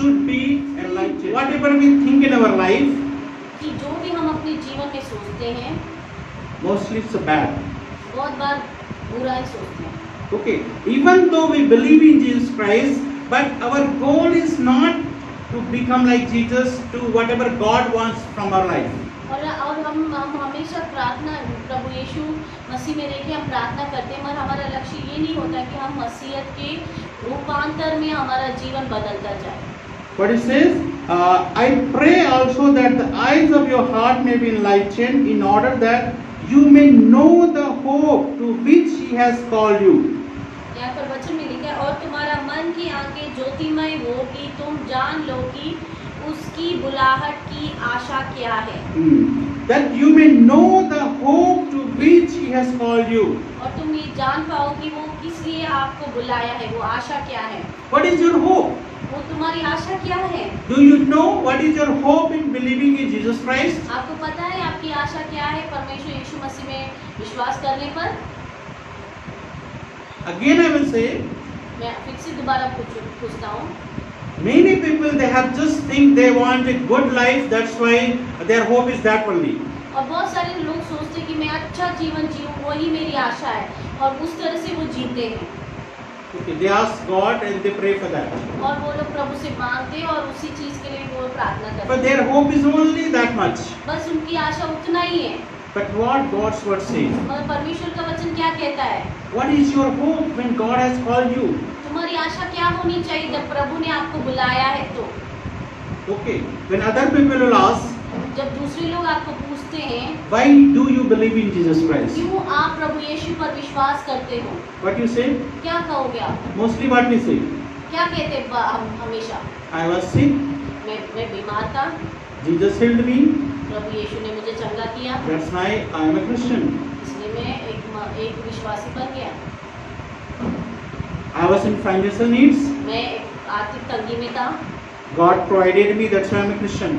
should be enlightened. Whatever we think in our life, कि जो भी हम अपने जीवन में सोचते हैं mostly it's bad. बहुत बार बुरा ही सोचते हैं। Okay, even though we believe in Jesus Christ, but our goal is not to become like Jesus, to whatever God wants from our life. और हम हमेशा प्रार्थना प्रभु यीशु मसीह में रह के हम प्रार्थना करते हैं, मगर हमारा लक्ष्य ये नहीं होता कि हम मसीहत के रूपांतर में हमारा जीवन बदलता जाए। What it says, I pray also that the eyes of your heart may be enlightened, in order that you may know the hope to which He has called you. यहाँ पर वचन में लिखा है, और तुम्हारा मन की आंखें ज्योतिमय हो कि तुम जान लो कि उसकी बुलाहट की आशा क्या है। That you may know the hope to which He has called you. और तुम ये जान पाओ कि वो किस लिए आपको बुलाया है, वो आशा क्या है। What is your hope? वो तुम्हारी आशा क्या है? Do you know what is your hope in believing in Jesus Christ? आपको पता है आपकी आशा क्या है परमेश्वर यीशु मसीह में विश्वास करने पर? Again I will say, मैं फिर से दोबारा पूछता हूँ। many people they have just think they want a good life, that's why their hope is that only. और बहुत सारे लोग सोचते हैं कि मैं अच्छा जीवन जीऊँ, वही मेरी आशा है, और उस तरह से वो जीते हैं। Okay, they ask God and they pray for that. और वो लोग प्रभु से मांगते हैं और उसी चीज के लिए वो प्रार्थना करते But हैं। their hope is only that much. बस उनकी आशा उतना ही है। But what God's word says, मगर परमेश्वर का वचन क्या कहता है? what is your hope when God has called you? तुम्हारी आशा क्या होनी चाहिए जब प्रभु ने आपको बुलाया है तो? Okay, when other people will ask, जब दूसरे लोग आपको पूछते हैं why do you believe in Jesus Christ? क्यों आप प्रभु यीशु पर विश्वास करते हो, What you say? क्या कहोगे आप? Mostly what we say, क्या कहते हैं हम हमेशा? I was sick, मैं बीमार था, Jesus healed me, प्रभु यीशु ने मुझे चंगा किया, that's why I am a Christian. इसलिए मैं एक विश्वासी बन गया। I was in financial needs, मैं एक आर्थिक तंगी में था, God provided me, that's why I am a Christian.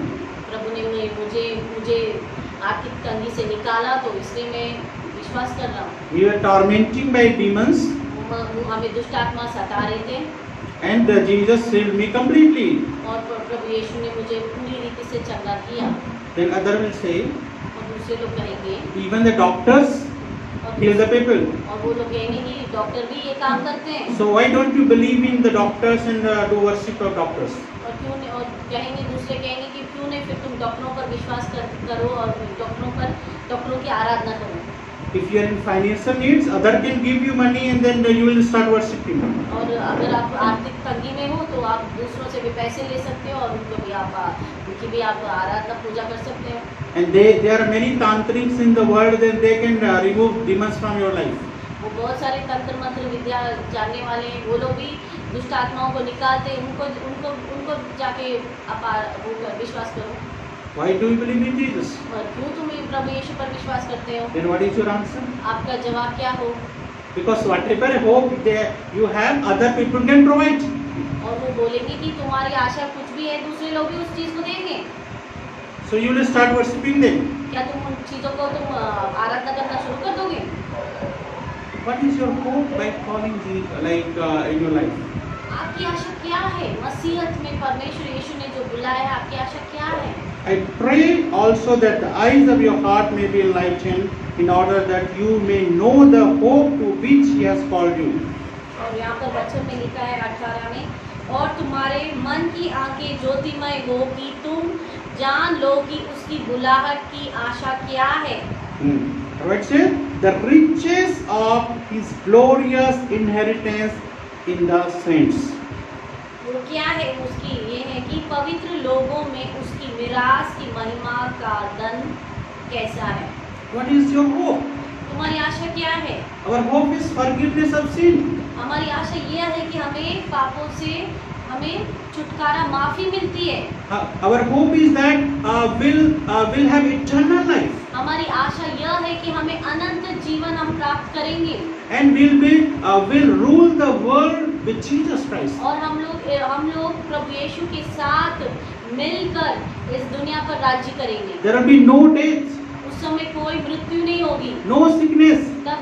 प्रभु ने मुझे आर्थिक तंगी से निकाला, तो इसलिए मैं विश्वास कर रहा हूँ। We were tormenting by demons, हमें दुष्ट आत्मा सता रहे थे, and Jesus healed me completely. और प्रभु यीशु ने मुझे पूरी रीति से चंगा किया। Then other will say, और दूसरे लोग कहेंगे, even the doctors heal the people. और वो लोग कहेंगे कि डॉक्टर भी ये काम करते हैं, So why don't you believe in the doctors and do worship of doctors? और कहेंगे दूसरे कहेंगे कि क्यों नहीं फिर तुम डॉक्टरों पर विश्वास करो और डॉक्टरों की आराधना करो। If you are in financial needs, other can give you money and then you will start worshiping. और अगर आप आर्थिक तंगी में हो तो आप दूसरों से भी पैसे ले सकते हो और उनकी भी आप आराधना पूजा कर सकते हो। And there are many tantrics in the world, then they can remove demons from your life. वो बहुत सारे तंत्र मंत्र विद्या जानने वाले हैं, वो लोग भी दुष्ट आत्माओं को निकालते हैं, उनको जाके आप विश्वास करो। Why do you believe in Jesus? और क्यों तुम प्रभु यीशु पर विश्वास करते हो? Then what is your answer? आपका जवाब क्या हो? Because whatever hope you have, other people can provide. और वो बोलेंगे कि तुम्हारी आशा कुछ भी है, दूसरे लोग भी उस चीज को देंगे। So you will start worshipping them. क्या तुम उन चीजों को आराधना करना शुरू कर दोगे? What is your hope by calling Jesus, in your life? आपकी आशा क्या है? मसीहत में परमेश्वर यीशु ने जो बुलाया है, आपकी आशा क्या है? I pray also that the eyes of your heart may be enlightened, in order that you may know the hope to which He has called you. और यहाँ पर वचन में लिखा है 18 में, और तुम्हारे मन की आंखें ज्योतिमय हो कि तुम जान लो कि उसकी बुलाहट की आशा क्या है। Right, say the riches of His glorious inheritance in the saints. वो क्या है? उसकी ये है कि पवित्र लोगों में उसकी विरास की महिमा का धन कैसा है। What is your hope? तुम्हारी आशा क्या है? Our hope is forgiveness of sin. हमारी आशा यह है कि हमें पापों से हमें छुटकारा माफी मिलती है। Our hope is that we'll have eternal life. हमारी आशा यह है कि हमें अनंत जीवन हम प्राप्त करेंगे। And we'll rule the world with Jesus Christ. और हम लोग प्रभु यीशु के साथ मिलकर इस दुनिया पर राज्य करेंगे। There will be no death. उस समय कोई मृत्यु नहीं होगी, No sickness. तब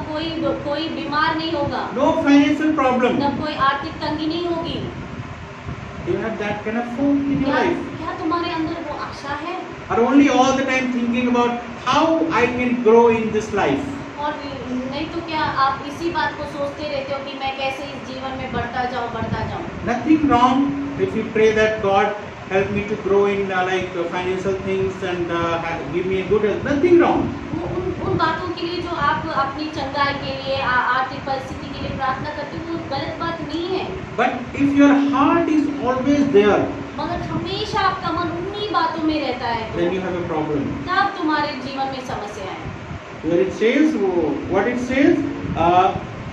कोई बीमार नहीं होगा, No financial problem. तब कोई आर्थिक तंगी नहीं होगी। Do you have that kind of hope in your क्या life? क्या तुम्हारे अंदर वो आशा है? Or only all the time thinking about how I can grow in this life? और नहीं तो क्या आप इसी बात को सोचते रहते हो कि मैं कैसे इस जीवन में बढ़ता जाऊं? Nothing wrong if you pray that God help me to grow in financial things and give me a good health. Nothing wrong. उन बातों के लिए जो आप अपनी चंगाई के लिए आर्थिक परिस्थिति के लिए प्रार्थना करते हो वो गलत बात नहीं है, But if your heart is always there, मगर हमेशा आपका मन उन्हीं बातों में रहता है then you have a problem. तब तुम्हारे जीवन में समस्या है। Where it says, what it says,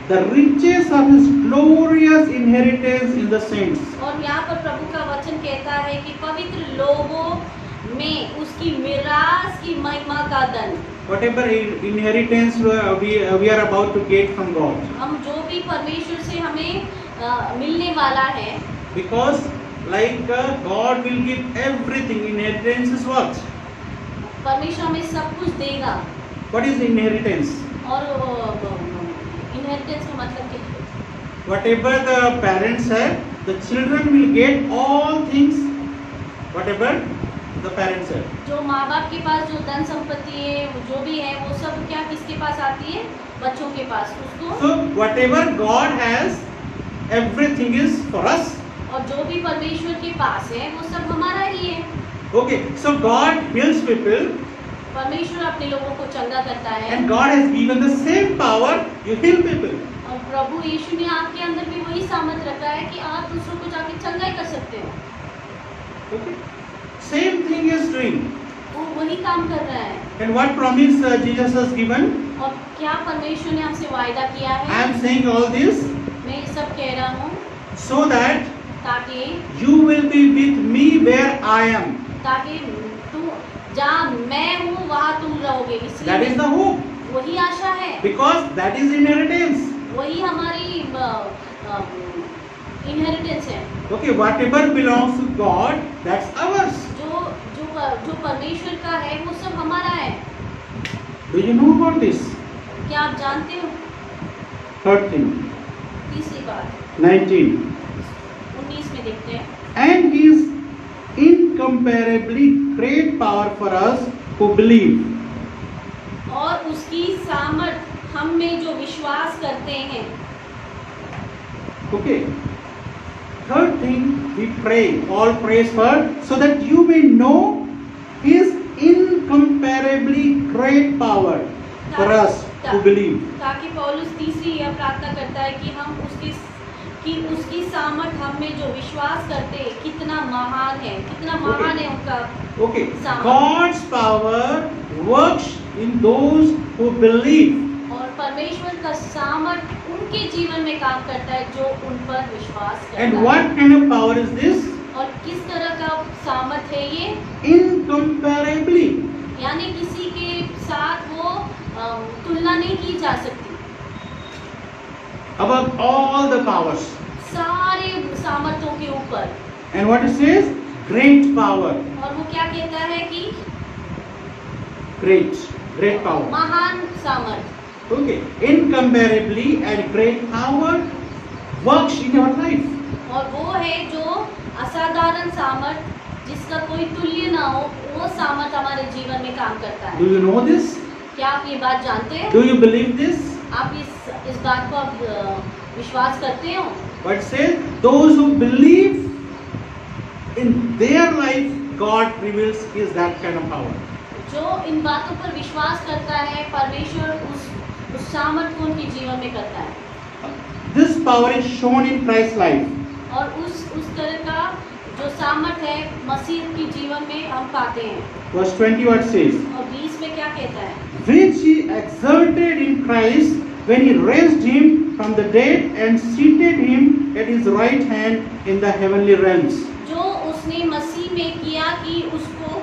the riches of His glorious inheritance in the saints. और यहाँ पर प्रभु का वचन कहता है कि पवित्र लोगों में उसकी मिरास की महिमा का धन। Whatever inheritance we are about to get from God. हम जो भी परमेश्वर से हमें मिलने वाला है, Because God will give everything. Inheritance is what? परमेश्वर हमें सब कुछ देगा। What is inheritance? और इनहेरिटेंस का मतलब क्या है? Whatever the parents have, the children will get all things. Whatever the parents have. जो माँ बाप के पास जो धन संपत्ति है, वो जो भी है, वो सब क्या किसके पास आती है? बच्चों के पास। उसको So whatever God has, everything is for us. और जो भी परमेश्वर के पास है वो सब हमारा ही है। Okay, so God heals people, परमेश्वर अपने लोगों को चंगा करता है and God has given the same power. You heal people. और प्रभु यीशु ने आपके अंदर भी वही सामर्थ रखा है कि आप दूसरों को जाके चंगाई कर सकते हो। Okay, same thing is doing. वो वही काम कर रहा है। And what promise Jesus has given? और क्या परमेश्वर ने हमसे वायदा किया I है? am saying all this मैं ये सब कह रहा हूँ so that ताकि you will be with me where I am. ताकि तू जहाँ मैं हूँ वहाँ तुम रहोगे। That is इसलिए the hope. वही आशा है, Because that is inheritance. वही हमारी इनहेरिटेंस है। Okay, whatever belongs to God, that's ours. जो परमेश्वर का है वो सब हमारा है। Do you know about this? क्या आप जानते हो? Third thing, तीसरी बात 19. 19 में देखते हैं। And His incomparably great power for us who believe. और उसकी सामर्थ हम में जो विश्वास करते हैं। Okay. Third thing, we pray. All prays for so that you may know His incomparably great power for us who believe. ताकि पौलुस तीसरी यह प्रार्थना करता है कि उसकी सामर्थ हम में जो विश्वास करते हैं कितना महान है, कितना महान है उनका। Okay. God's power works in those who believe. और परमेश्वर का सामर्थ उनके जीवन में काम करता है जो उन पर विश्वास करता है। And what kind of power is this? और किस तरह का सामर्थ है ये? Incomparably. यानी किसी के साथ वो तुलना नहीं की जा सकती। Above all the powers. सारे सामर्थ्यों के ऊपर। And what it says? Great power. और वो क्या कहता है कि Great power. महान सामर्थ। Okay. Incomparably and great power works in your life. और वो है जो असाधारण सामर्थ जिसका कोई तुल्य ना हो, वो सामर्थ हमारे जीवन में काम करता है। Do you know this? क्या आप ये बात जानते हैं? Do you believe this? आप इस बात को आप विश्वास करते हो? What says? Those who believe in their life, God reveals His that kind of power. जो इन बातों पर विश्वास करता है, परमेश्वर उस सामर्थ को उनके जीवन में करता है। This power is shown in Christ's life. और उस तरह का जो सामर्थ है मसीह के जीवन में हम पाते हैं। Verse 20 what says? और 20 में क्या कहता है? Which He exerted in Christ when He raised Him from the dead and seated Him at His right hand in the heavenly realms. जो उसने मसीह में किया कि उसको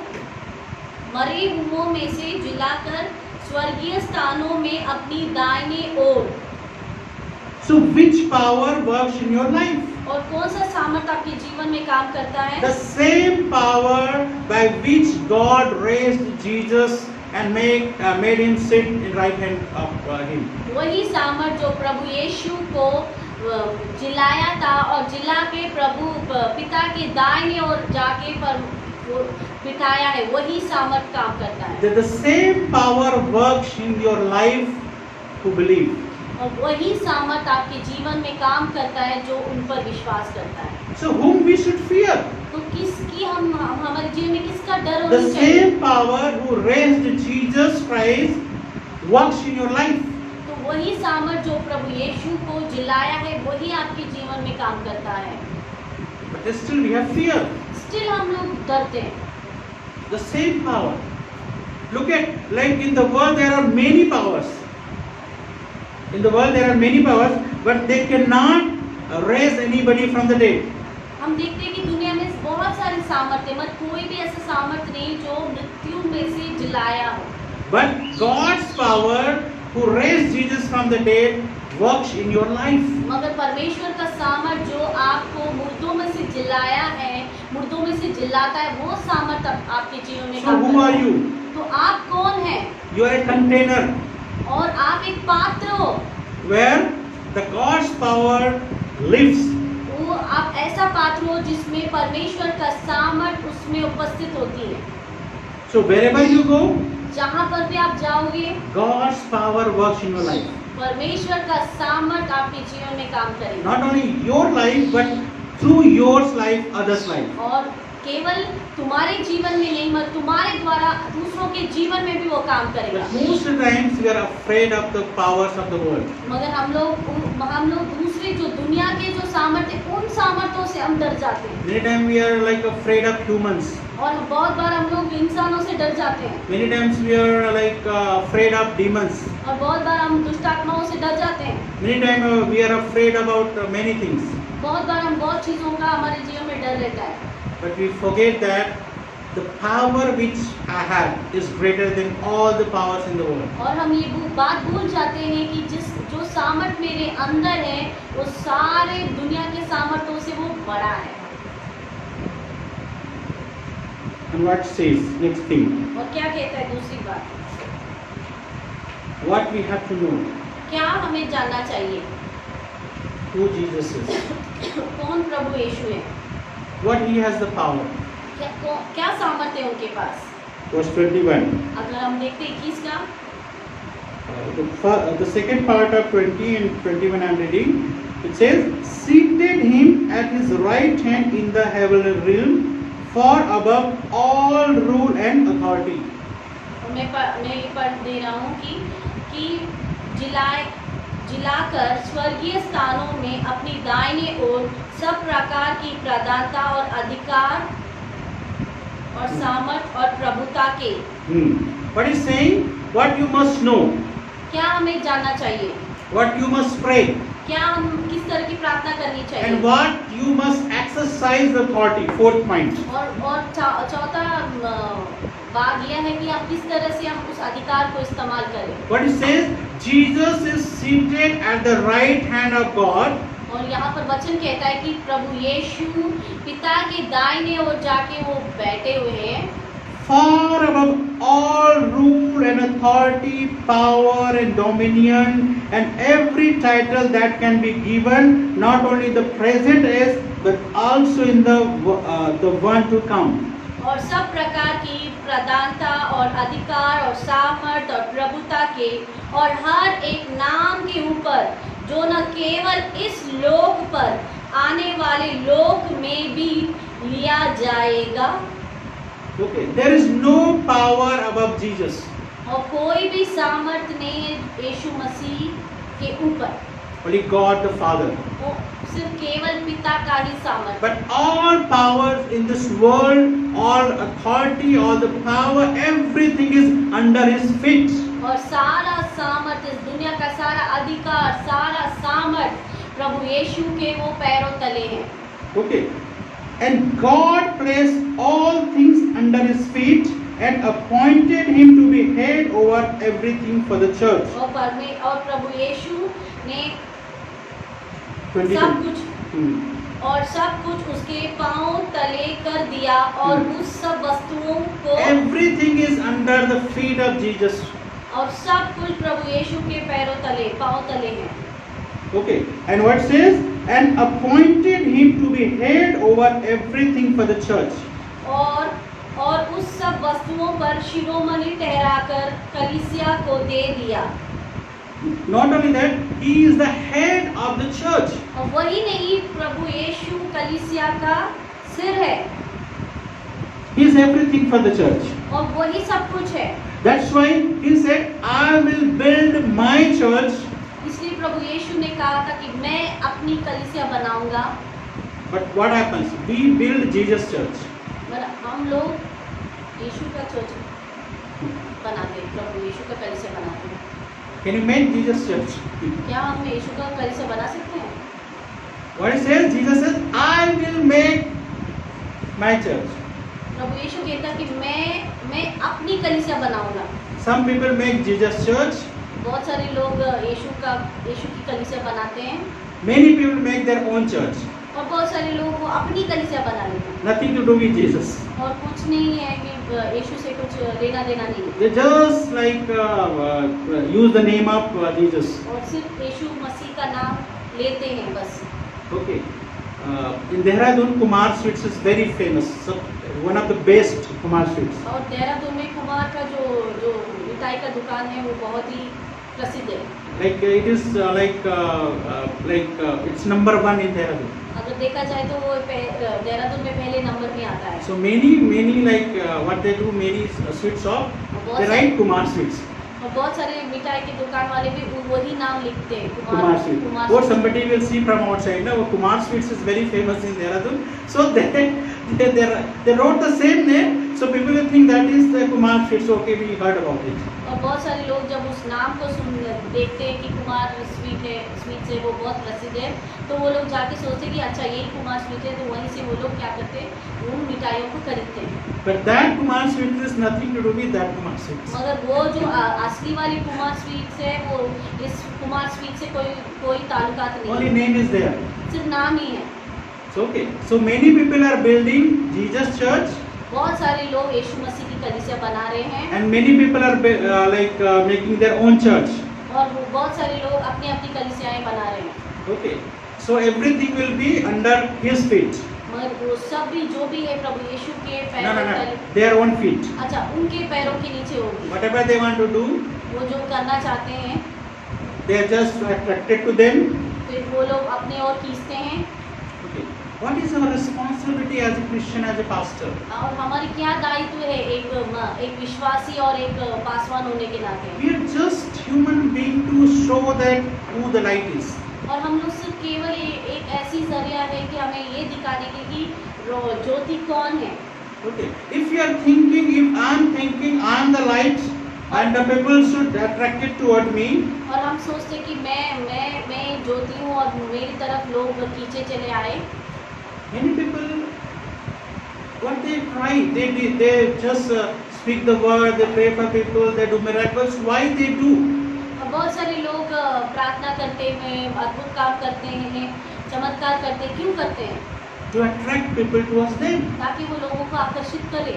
मरे हुओं में से जिलाकर स्वर्गीय स्थानों में अपनी दाहिने ओर। So which power works in your life? और कौन सा सामर्थ आपके जीवन में काम करता है? The same power by which God raised Jesus and made Him sit in right hand of Him. वही सामर्थ जो प्रभु यीशु को जिलाया था और जिला के पिता के दाहिने ओर जाके पर वो बिठाया है, वही सामर्थ काम करता है। That the same power works in your life to believe. और वही सामर्थ आपके जीवन में काम करता है जो उन पर विश्वास करता है। So whom we should fear? तो किसकी हम हमारे जीवन में किसका डर The होना चाहिए? same power who raised Jesus Christ works in your life. तो वही सामर्थ जो प्रभु यीशु को जिलाया है वही आपके जीवन में काम करता है। But still we have fear. Still हम लोग डरते हैं। The same power. Look at, like in the world there are many powers. In the world there are many powers, but they cannot raise anybody from the dead. हम देखते हैं कि दुनिया में बहुत सारी सामर्थ्य, मत कोई भी ऐसा सामर्थ्य नहीं जो मृत्यु में से जिलाया हो। But God's power who raised Jesus from the dead works in your life. मगर परमेश्वर का सामर्थ जो आपको मुर्दों में से जिलाया है, मुर्दों में से जिलाता है, वो सामर्थ आपके जीवन में So काम who करता are है। you? तो आप कौन हैं? You are a container और आप एक पात्र हो। where the God's power lives. वो आप ऐसा पात्र हो जिसमें परमेश्वर का सामर्थ उसमें उपस्थित होती है। So wherever you go, जहाँ पर भी आप जाओगे, God's power works in your life. परमेश्वर का सामर्थ आपके जीवन में काम करेगा। Not only your life, but through your life, others' life. और केवल तुम्हारे जीवन में नहीं, मगर तुम्हारे द्वारा दूसरों के जीवन में भी वो काम करेगा। But most of the times we are afraid of the powers of the world. मगर हम लोग दूसरे जो दुनिया के जो सामर्थ्य, उन सामर्थ्यों से हम डर जाते हैं। Many times we are like afraid of humans. और बहुत बार हम लोग इंसानों से डर जाते हैं। Many times we are like afraid of demons. और बहुत बार हम दुष्ट आत्माओं से डर जाते हैं। Many times we are afraid about many things. बहुत बार हम बहुत चीजों का हमारे जीवन में डर रहता है। But we forget that the power which I have is greater than all the powers in the world. और हम ये बात भूल जाते हैं कि जो सामर्थ मेरे अंदर है वो सारे दुनिया के सामर्थ्यों से वो बड़ा है। And what says next thing? और क्या कहता है दूसरी बात? What we have to know क्या हमें जानना चाहिए? who Jesus is. कौन प्रभु यीशु है? What he has the power. क्या सामर्थ्य है उनके पास? Verse 21. अगर हम देखते हैं 21 का, The second part of 20 and 21 I am reading. It says, seated him at his right hand in the heavenly realm, far above all rule and authority. और मैं ये पढ़ दे रहा हूँ कि जिलाकर स्वर्गीय स्थानों में अपनी दाहिने ओर सब प्रकार की प्रधानता और अधिकार और सामर्थ और प्रभुता के। What is saying? What you must know. क्या हमें जानना चाहिए? What you must pray. क्या हम किस तरह की प्रार्थना करनी चाहिए? And what you must exercise the authority. Fourth point. और चौथा भाग यह है कि आप किस तरह से हम उस अधिकार को इस्तेमाल करें। What it says? Jesus is seated at the right hand of God. और यहाँ पर वचन कहता है कि प्रभु यीशु पिता के दाहिने ओर जाके वो बैठे हुए हैं। Far above all rule and authority, power and dominion, and every title that can be given, not only the present age, but also in the one to come. और सब प्रकार की प्रधानता और अधिकार और सामर्थ और प्रभुता के और हर एक नाम के ऊपर जो न केवल इस लोक पर आने वाले लोक में भी लिया जाएगा। Okay, there is no power above Jesus. और कोई भी सामर्थ नहीं है यीशु मसीह के ऊपर। Only God the Father. वो सिर्फ केवल पिता का ही सामर्थ। But all powers in this world, all authority, all the power, everything is under His feet. और सारा सामर्थ, इस दुनिया का सारा अधिकार, सारा सामर्थ प्रभु यीशु के वो पैरों तले हैं। Okay. And God placed all things under His feet and appointed Him to be head over everything for the church. और प्रभु यीशु ने 22. सब कुछ उसके पांव तले कर दिया और उस सब वस्तुओं को Everything is under the feet of Jesus. और सब कुछ प्रभु यीशु के पैरों तले, पांव तले हैं। Okay, and what says, and appointed him to be head over everything for the church. और उस सब वस्तुओं पर शिरोमणि ठहराकर कलीसिया को दे दिया। Not only that, he is the head of the church. और वही नहीं, प्रभु यीशु कलीसिया का सिर है He is everything for the church. और वही सब कुछ है। That's why he said, I will build my church. इसलिए प्रभु यीशु ने कहा था कि मैं अपनी कलीसिया बनाऊंगा। But what happens? We build Jesus church. पर हम लोग यीशु का चर्च बनाते हैं, प्रभु यीशु का कलीसिया बनाते हैं। Can you make Jesus church? क्या हम यीशु का कलीसिया बना सकते हैं? What it says? Jesus says, I will make my church. प्रभु यीशु कहता है कि मैं अपनी कलीसिया बनाऊंगा। Some people make Jesus church. बहुत सारे लोग यीशु की कलीसिया बनाते हैं Many people make their own church. और बहुत सारे लोग वो अपनी कलीसिया बना लेते हैं Nothing to do with Jesus. और कुछ नहीं है कि यीशु से कुछ लेना देना नहीं है They just like use the name of Jesus. और सिर्फ यीशु मसीह का नाम लेते हैं बस। Okay. In Dehradun, Kumar Sweets is very famous. So, one of the best Kumar Sweets. और देहरादून में कुमार का जो मिठाई का दुकान है वो बहुत ही प्रसिद्ध है। Like it is it's number one in Dehradun. अगर देखा जाए तो वो देहरादून में पहले नंबर में आता है। So many like what they do, many sweet shop, they write Kumar Sweets. और बहुत सारे मिठाई के दुकान वाले भी वही नाम लिखते हैं Kumar Sweets. What somebody will see from outside, no, Kumar Sweets is very famous in Dehradun. So they wrote the same name. So people will think that is the Kumar Sweets. Okay, we heard about it. और बहुत सारे लोग जब उस नाम को देखते हैं कि कुमार स्वीट है वो बहुत प्रसिद्ध है तो वो लोग जाके सोचते हैं कि अच्छा यही कुमार स्वीट है तो वहीं से वो लोग क्या करते हैं उन मिठाइयों को खरीदते हैं। But that Kumar Sweets is nothing to do with that Kumar Sweets. मगर वो जो असली वाली कुमार स्वीट्स है वो इस कुमार स्वीट से कोई ताल्लुकात नहीं Only है, name is there. सिर्फ नाम ही है। So okay. So many people are building Jesus Church. बहुत सारे लोग यीशु मसीह की कलीसिया बना रहे हैं And many people are making their own church. और वो बहुत सारे लोग अपनी अपनी कलीसियाएं बना रहे हैं। Okay. So everything will be under his feet. मगर वो सब भी जो भी है प्रभु यीशु के No, पैरों no, no. तले Their own feet. अच्छा उनके पैरों के नीचे होगी। Whatever they want to do, वो जो करना चाहते हैं they are just attracted to them. फिर वो लोग अपने ओर खींचते हैं। Okay. What is our responsibility as a Christian, as a pastor? और हमारी क्या दायित्व है एक विश्वासी और एक पासवान होने के नाते। We are just human being to show that who the light is. और हम लोग सिर्फ केवल एक ऐसी जरिया है कि हमें ये दिखाने के कि ज्योति कौन है। Okay. If you are thinking, if I am thinking I am the light, and the people should attracted toward me. और हम सोचते कि मैं ज्योति हूँ और मेरी तरफ लोग खींचे चले आए। Many people, what they try, they just speak the word, they pray for people, they do miracles. Why they do? बहुत सारे लोग प्रार्थना करते हैं, अद्भुत काम करते हैं, चमत्कार करते हैं। क्यों करते हैं? To attract people towards them. ताकि वो लोगों को आकर्षित करे।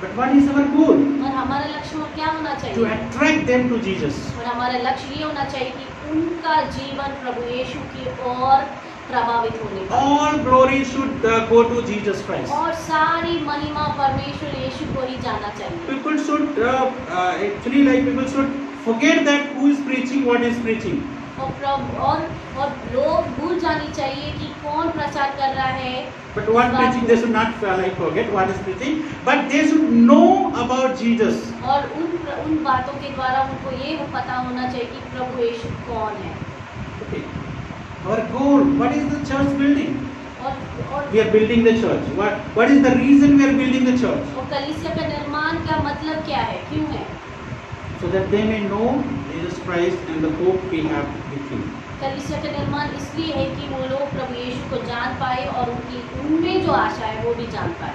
But what is our goal? और हमारा लक्ष्य क्या होना To चाहिए? attract them to Jesus. और हमारा लक्ष्य ये होना चाहिए कि उनका जीवन प्रभु यीशु की ओर प्रभावित होने का। All glory should go to Jesus Christ. और सारी महिमा परमेश्वर यीशु को ही जाना चाहिए। People should actually people should forget that who is preaching what is preaching. और लोग भूल जानी चाहिए कि कौन प्रचार कर रहा है। But what preaching they should not forget what is preaching, but they should know about Jesus. और उन बातों के द्वारा उनको ये पता होना चाहिए कि प्रभु यीशु कौन है। Okay. Our goal, what is the church building? और We are building the church. What is the reason we are building the church? और कलीसिया का निर्माण का मतलब क्या है, क्यों है? So that they may know Jesus Christ and the hope we have with Him. कलीसिया का निर्माण इसलिए है कि वो लोग प्रभु यीशु को जान पाए और उनमें जो आशा है वो भी जान पाए।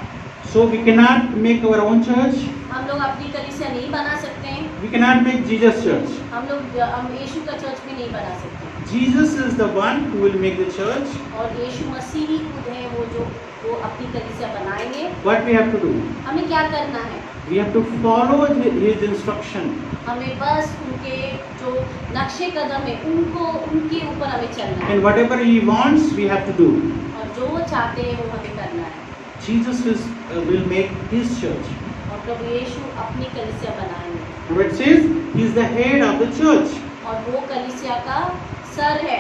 So we cannot make our own church. हम लोग अपनी कलीसिया नहीं बना सकते हैं। We cannot make Jesus church. हम यीशु का चर्च भी नहीं बना सकते। Jesus is the one who will make the church. और यीशु मसीह ही खुद है वो अपनी कलीसिया बनाएंगे। What we have to do? हमें क्या करना है? We have to follow his instruction. हमें बस उनके जो नक्शे कदम है उनके ऊपर हमें चलना है। And whatever he wants, we have to do. और जो वो चाहते हैं वो हमें करना है। Jesus will make his church. और प्रभु यीशु अपनी कलीसिया बनाएंगे। And it says he is the head of the church. और वो कलीसिया का सर है।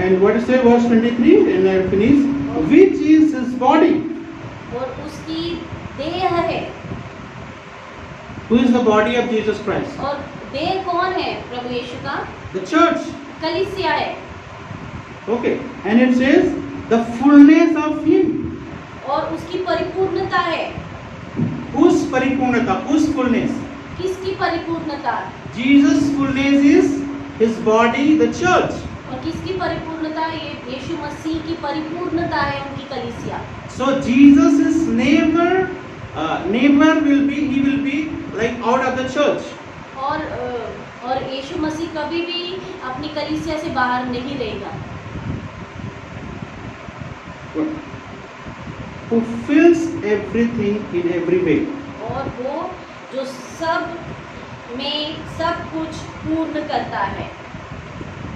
And what is say verse 23 and I finish, which is his body? और उसकी देह है। Who is the body of Jesus Christ? और देह कौन है प्रभु यीशु का? The church. कलीसिया है। Okay. And it says the fullness of him. और उसकी परिपूर्णता है। Whose paripurnata? Whose fullness? किसकी परिपूर्णता? Jesus' fullness is his body, the church. और किसकी परिपूर्णता? ये यीशु मसीह की परिपूर्णता है उनकी कलीसिया। So Jesus is never he will be like out of the church. और यीशु मसीह कभी भी अपनी कलीसिया से बाहर नहीं रहेगा। Who fills everything in every way. और वो जो सब में सब कुछ पूर्ण करता है।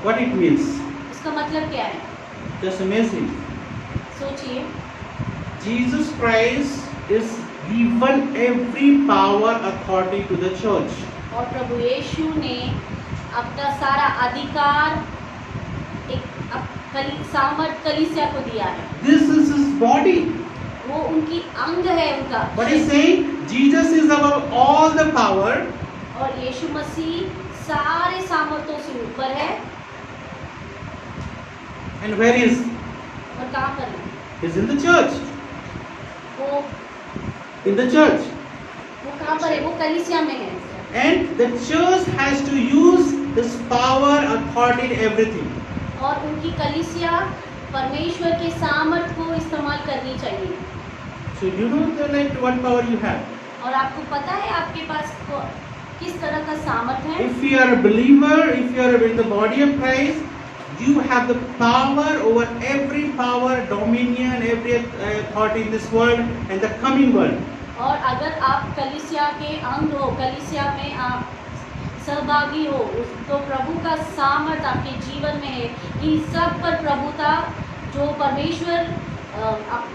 What it means? इसका मतलब क्या है? Just amazing. सोचिए, Jesus Christ is given every power authority to the church. और प्रभु यीशु ने अपना सारा अधिकार सामर्थ कलीसिया को दिया है। This is his body. वो उनकी अंग है उनका। What is saying? Jesus is above all the power. और यीशु मसीह सारे सामर्थ्यों से ऊपर है। And where is? और कहाँ पर है? He's in the church. वो In the church. कहाँ पर है? वो कलीसिया में है। And the church has to use this power, authority, everything. और उनकी कलीसिया परमेश्वर के सामर्थ को इस्तेमाल करनी चाहिए। So you know like what power you have. और आपको पता है आपके पास किस तरह का सामर्थ है? If you are a believer, if you are in the body of Christ, you have the power over every power, dominion, every authority in this world and the coming world. और अगर आप कलीसिया के अंग हो, कलीसिया में आप सहभागी हो, तो प्रभु का सामर्थ आपके जीवन में है कि सब पर प्रभुता जो परमेश्वर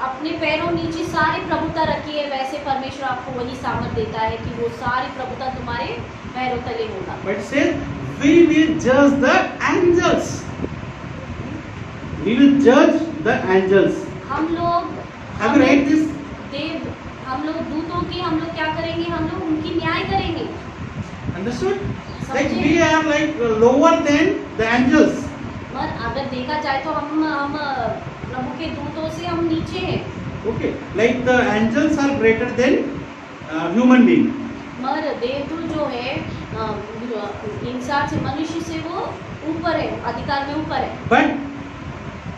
अपने पैरों नीचे सारी प्रभुता रखी है, वैसे परमेश्वर आपको वही सामर्थ देता है कि वो सारी प्रभुता तुम्हारे पैरों तले होगा। But says we will judge the angels. We will judge the angels. हम लोग Have you read this? हम लोग दूतों की हम लोग क्या करेंगे? हम लोग उनकी न्याय करेंगे। Understood? Like we are like lower than the angels. पर अगर देखा जाए तो हम प्रभु के दूतों से हम नीचे हैं। Okay, like the angels are greater than human being. मगर देवदूत जो है इंसान से, मनुष्य से वो ऊपर है, अधिकार में ऊपर है। But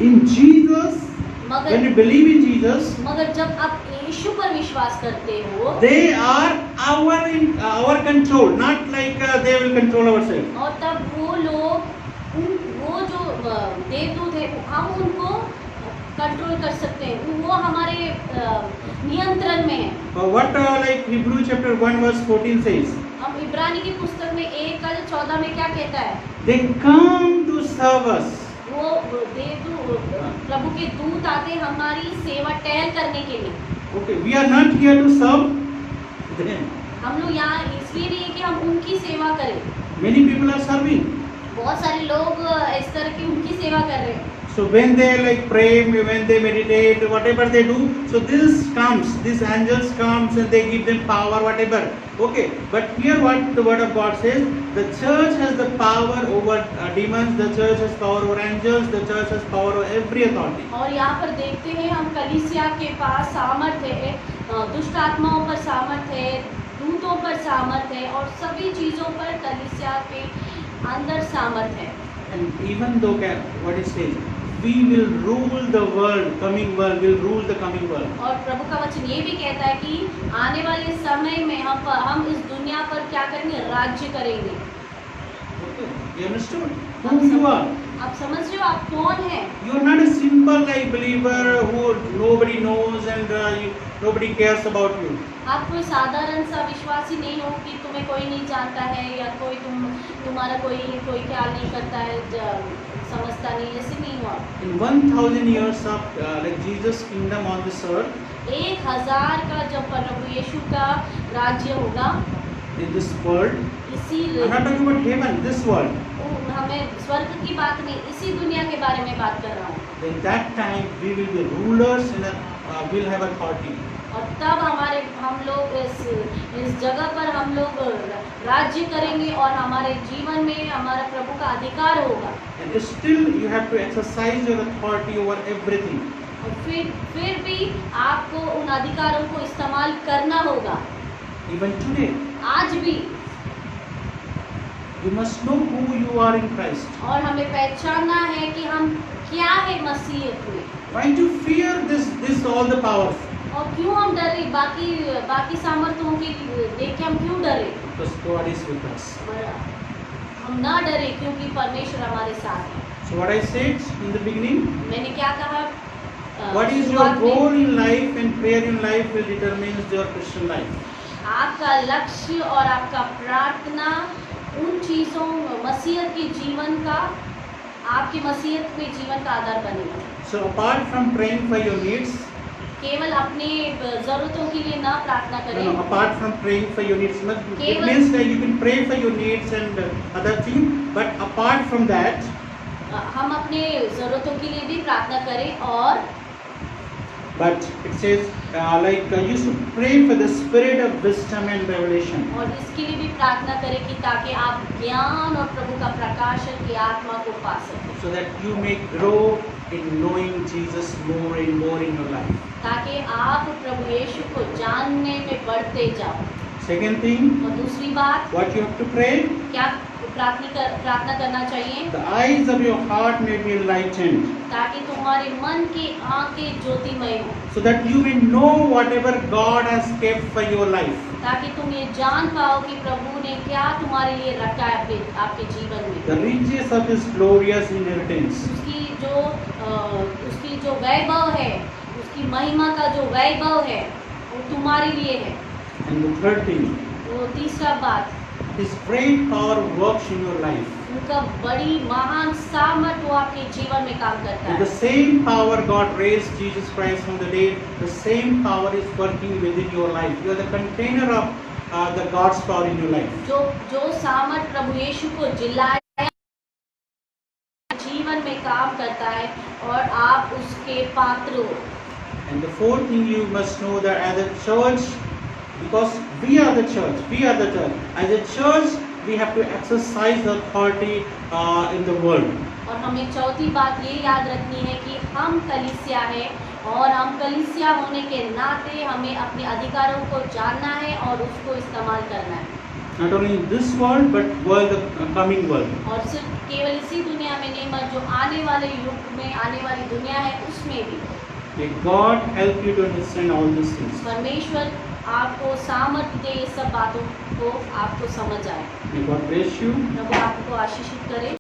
in Jesus, when you believe in Jesus, मगर जब आप यीशु पर विश्वास करते हो, they are our control, not like they will control ourselves. और तब वो लोग वो जो देवदूत है हम उनको कंट्रोल कर सकते हैं, वो हमारे नियंत्रण में है। What like Hebrew chapter 1 verse 14 says? हम इब्रानी की पुस्तक में 1:14 में क्या कहता है? They come to serve us. वो देवदूत प्रभु के दूत आते हमारी सेवा टहल करने के लिए। Okay, we are not here to serve them. हम लोग यहाँ इसलिए नहीं है कि हम उनकी सेवा करें। Many people are serving. बहुत सारे लोग इस तरह की उनकी सेवा कर रहे हैं। So when they like pray, when they meditate, whatever they do, so this comes, these angels comes and they give them power, whatever. Okay, but here what the word of God says, the church has the power over demons, the church has power over angels, the church has power over every authority. और यहाँ पर देखते हैं हम कलीसिया के पास सामर्थ है, दुष्ट आत्माओं पर सामर्थ है, दूतों पर सामर्थ है और सभी चीजों पर कलीसिया के अंदर सामर्थ है। And even though what it says, we will rule the world, coming world, will rule the coming world. और प्रभु का वचन ये भी कहता है कि आने वाले समय में हम इस दुनिया पर क्या करेंगे? राज्य करेंगे। Okay. You understood? Who you are? आप समझ रहे हो आप कौन हैं? You are not a simple like believer who nobody knows and nobody cares about you. आप कोई साधारण सा विश्वासी नहीं हो कि तुम्हें कोई नहीं जानता है या कोई तुम्हारा कोई ख्याल नहीं करता है, समझता नहीं, ऐसे नहीं हुआ। In 1,000 years of like Jesus' kingdom on this earth, 1000 का जब प्रभु यीशु का राज्य होगा in this world, इसी I'm not talking about heaven, this world. हमें स्वर्ग की बात नहीं, इसी दुनिया के बारे में बात कर रहा हूँ। In that time, we will be rulers and will have authority. और तब हम लोग इस जगह पर हम लोग राज्य करेंगे और हमारे जीवन में हमारा प्रभु का अधिकार होगा। And still, you have to exercise your authority over everything. और फिर भी आपको उन अधिकारों को इस्तेमाल करना होगा। Even today, आज भी you must know who you are in Christ. और हमें पहचानना है कि हम क्या है मसीहत में। Why do you fear this all the powers? और क्यों हम डरे, बाकी सामर्थ्यों की देख के हम क्यों डरे? Because God is with us. हम ना डरे क्योंकि परमेश्वर हमारे साथ है। So what I said in the beginning, मैंने क्या कहा? what is your goal in life and prayer in life will determine your Christian life. आपका लक्ष्य और आपका प्रार्थना उन चीज़ों मसीहत के जीवन का, आपकी मसीहत में जीवन का आधार बनेगा। So apart from praying for your needs, केवल अपने ज़रूरतों के लिए ना प्रार्थना करें। no, apart from praying for your needs, it केवल- means that you can pray for your needs and other things, but apart from that, हम अपने ज़रूरतों के लिए भी प्रार्थना करें और but it says you should pray for the spirit of wisdom and revelation. और इसके लिए भी प्रार्थना करें कि ताकि आप ज्ञान और प्रभु का प्रकाशन की आत्मा को पा सकें, So that you may grow in knowing Jesus more and more in your life. ताकि आप प्रभु यीशु को जानने में बढ़ते जाओ। Second thing, और दूसरी बात, what you have to pray, क्या प्रार्थना करना चाहिए? the eyes of your heart may be enlightened, ताकि तुम्हारे मन की आंखें ज्योतिमय हो, so that you may know whatever God has kept for your life. ताकि तुम ये जान पाओ कि प्रभु ने क्या तुम्हारे लिए रखा है आपके जीवन में। The riches of His glorious inheritance. उसकी जो वैभव है, उसकी महिमा का जो वैभव है वो तुम्हारे लिए है। And the third thing, वो तीसरा बात, His great power works in your life. उनका बड़ी महान सामर्थ वो आपके जीवन में काम करता And the है। same power God raised Jesus Christ from the dead, the same power is working within your life. You are the container of the God's power in your life. जो सामर्थ प्रभु यीशु को जिलाया जीवन में काम करता है और आप उसके पात्र हो। And the fourth thing you must know that as a church, because we are the church, as a church we have to exercise the authority in the world. और हमें चौथी बात ये याद रखनी है कि हम कलीसिया है और हम कलीसिया होने के नाते हमें अपने अधिकारों को जानना है और उसको इस्तेमाल करना है। Not only in this world but world, the coming world. और सिर्फ केवल इसी दुनिया में नहीं, मगर जो आने वाले युग में आने वाली दुनिया है उसमें भी। May God help you to understand all these things. परमेश्वर आपको सामर्थ्य दे इस सब बातों को आपको समझ आए। May God bless you. प्रभु आपको आशीषित करे।